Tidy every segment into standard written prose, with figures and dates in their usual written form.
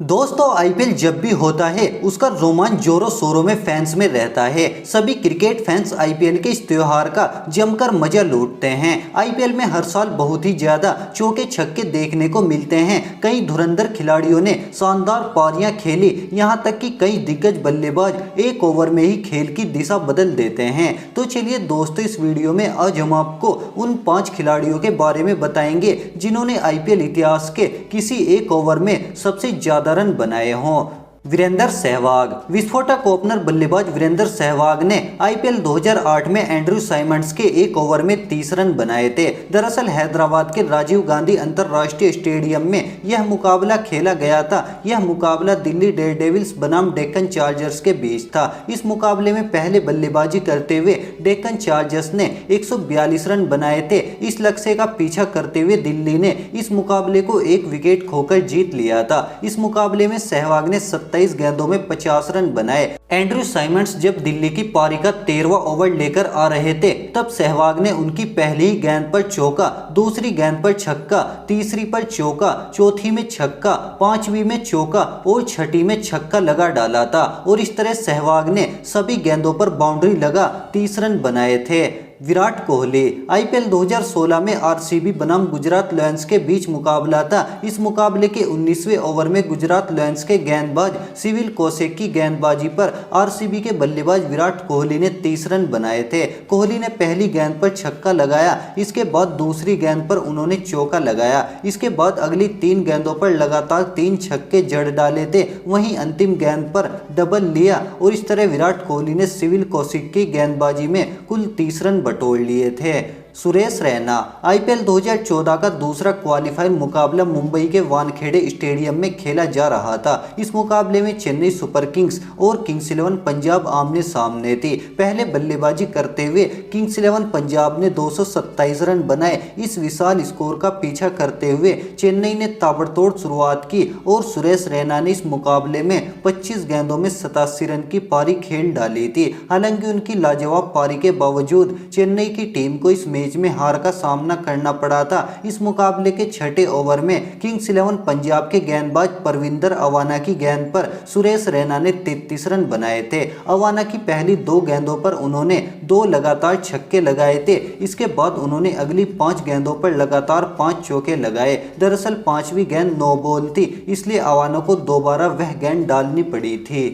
दोस्तों आईपीएल जब भी होता है उसका रोमांच जोरों शोरों में फैंस में रहता है। सभी क्रिकेट फैंस आईपीएल के इस त्योहार का जमकर मजा लूटते हैं। आईपीएल में हर साल बहुत ही ज्यादा चौके छक्के देखने को मिलते हैं। कई धुरंधर खिलाड़ियों ने शानदार पारियां खेली, यहां तक कि कई दिग्गज बल्लेबाज एक ओवर में ही खेल की दिशा बदल देते हैं। तो चलिए दोस्तों, इस वीडियो में आज हम आपको उन 5 खिलाड़ियों के बारे में बताएंगे जिन्होंने आईपीएल इतिहास के किसी एक ओवर में सबसे ज्यादा रन बनाए हों। वीरेंद्र सहवाग। विस्फोटक ओपनर बल्लेबाज वीरेंद्र सहवाग ने आईपीएल 2008 में एंड्रयू साइमंड्स के एक ओवर में 30 रन बनाए थे। दरअसल हैदराबाद के राजीव गांधी अंतरराष्ट्रीय स्टेडियम में यह मुकाबला खेला गया था। यह मुकाबला दिल्ली डेयरडेविल्स बनाम डेक्कन चार्जर्स के बीच था। इस मुकाबले में पहले बल्लेबाजी करते हुए डेक्कन चार्जर्स ने 142 रन बनाए थे। इस लक्ष्य का पीछा करते हुए दिल्ली ने इस मुकाबले को 1 विकेट खोकर जीत लिया था। इस मुकाबले में सहवाग ने 27 गेंदों में 50 रन बनाए। एंड्रयू साइमंड्स जब दिल्ली की पारी का 13वां ओवर लेकर आ रहे थे तब सहवाग ने उनकी पहली ही गेंद पर चौका, दूसरी गेंद पर छक्का, तीसरी पर चौका, चौथी में छक्का, पांचवी में चौका और छठी में छक्का लगा डाला था। और इस तरह सहवाग ने सभी गेंदों पर बाउंड्री लगा 30 रन बनाए थे। विराट कोहली। आईपीएल 2016 में आरसीबी बनाम गुजरात लायंस के बीच मुकाबला था। इस मुकाबले के 19वें ओवर में गुजरात लायंस के गेंदबाज सिविल कोसेक की गेंदबाजी पर आरसीबी के बल्लेबाज विराट कोहली ने 30 रन बनाए थे। कोहली ने पहली गेंद पर छक्का लगाया, इसके बाद दूसरी गेंद पर उन्होंने चौका लगाया। इसके बाद अगली 3 गेंदों पर लगातार 3 छक्के जड़ डाले थे। वहीं अंतिम गेंद पर डबल लिया और इस तरह विराट कोहली ने सिविल कोसेक की गेंदबाजी में कुल 30 रन बटोर लिए थे। सुरेश रैना। आईपीएल 2014 का दूसरा क्वालिफायर मुकाबला मुंबई के वानखेड़े स्टेडियम में खेला जा रहा था। इस मुकाबले में चेन्नई सुपर किंग्स और किंग्स 11 पंजाब आमने सामने थी। पहले बल्लेबाजी करते हुए किंग्स 11 पंजाब ने 227 रन बनाए। इस विशाल स्कोर का पीछा करते हुए चेन्नई ने ताबड़तोड़ शुरुआत की और सुरेश रैना ने इस मुकाबले में 25 गेंदों में 87 रन की पारी खेल डाली थी। हालांकि उनकी लाजवाब पारी के बावजूद चेन्नई की टीम को इस मैच में हार का सामना करना पड़ा था। इस मुकाबले के छठे ओवर में किंग्स 11 पंजाब के गेंदबाज परविंदर अवाना की गेंद पर सुरेश रैना ने 33 रन बनाए थे। अवाना की पहली 2 गेंदों पर उन्होंने 2 लगातार छक्के लगाए थे। इसके बाद उन्होंने अगली 5 गेंदों पर लगातार 5 चौके लगाए। दरअसल 5वीं गेंद नो बॉल थी, इसलिए अवाना को दोबारा वह गेंद डालनी पड़ी थी।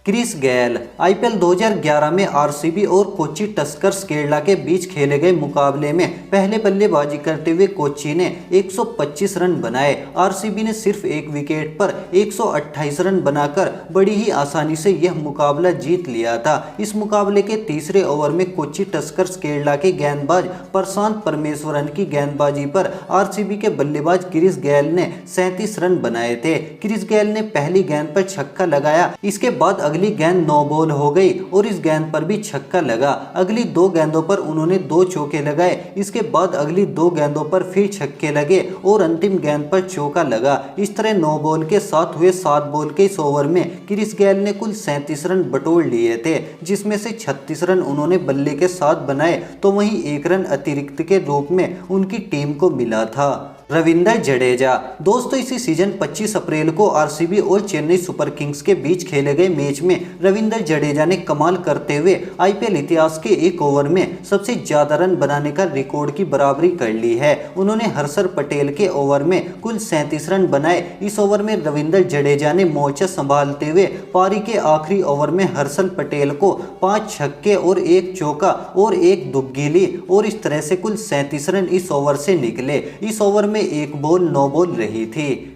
Chris Gayle. आईपीएल 2011 में आरसीबी और कोच्चि टस्कर्स केरला के बीच खेले गए मुकाबले में पहले बल्लेबाजी करते हुए कोच्चि ने 125 रन बनाए। आरसीबी ने सिर्फ 1 विकेट पर 128 रन बनाकर बड़ी ही आसानी से यह मुकाबला जीत लिया था। इस मुकाबले के तीसरे ओवर में कोच्चि टस्कर्स केरला के गेंदबाज प्रशांत परमेश्वरन की गेंदबाजी पर आरसीबी के बल्लेबाज क्रिस गेल ने 37 रन बनाए थे। क्रिस गेल ने पहली गेंद पर छक्का लगाया, इसके बाद अगली गेंद नो बॉल हो गई और इस गेंद पर भी छक्का लगा। अगली 2 गेंदों पर उन्होंने 2 चौके लगाए। इसके बाद अगली 2 गेंदों पर फिर छक्के लगे और अंतिम गेंद पर चौका लगा। इस तरह 9 बॉल के साथ हुए 7 बॉल के इस ओवर में क्रिस गेल ने कुल 37 रन बटोर लिए थे, जिसमें से 36 रन उन्होंने बल्ले के साथ बनाए तो वहीं 1 रन अतिरिक्त के रूप में उनकी टीम को मिला था। रविंद्र जडेजा। दोस्तों इसी सीजन 25 अप्रैल को आरसीबी और चेन्नई सुपर किंग्स के बीच खेले गए मैच में रविंद्र जडेजा ने कमाल करते हुए आईपीएल इतिहास के एक ओवर में सबसे ज्यादा रन बनाने का रिकॉर्ड की बराबरी कर ली है। उन्होंने हर्षल पटेल के ओवर में कुल 37 रन बनाए। इस ओवर में रविंद्र जडेजा ने मोर्चा संभालते हुए पारी के आखिरी ओवर में हर्षल पटेल को 5 छक्के और 1 चौका और 1 दुग्गी ली और इस तरह से कुल 37 रन इस ओवर से निकले। इस ओवर में 1 बॉल 9 बॉल रही थी।